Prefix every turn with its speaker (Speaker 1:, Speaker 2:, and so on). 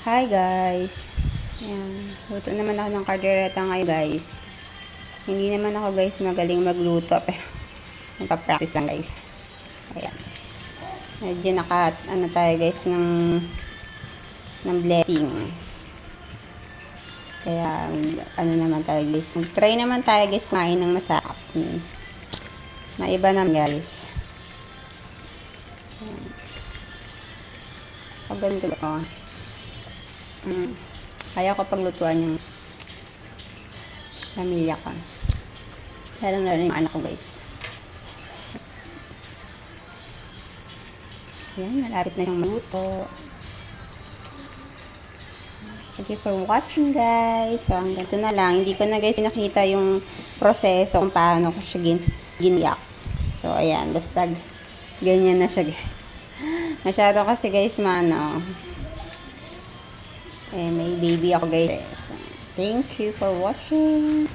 Speaker 1: Hi guys! Ayan. Luto naman ako ng kaldereta ngayon guys. Hindi naman ako guys magaling magluto pero nagpa-practice lang guys. Ayan. Medyo tayo guys ng blessing. Kaya naman tayo guys. Try naman tayo guys kumain ng masarap. Maiba naman guys. Ayan. Paganda ko. Kaya ko paglutuan yung pamilya ko. Lalo yung anak ko guys. Ayan, malapit na yung maluto. Thank you for watching guys. So hanggang ito na lang. Hindi ko na guys nakita yung proseso kung paano ko siya giniyak. So ayan, basta ganyan na siya guys. Masyado kasi guys may baby ako guys. Thank you for watching.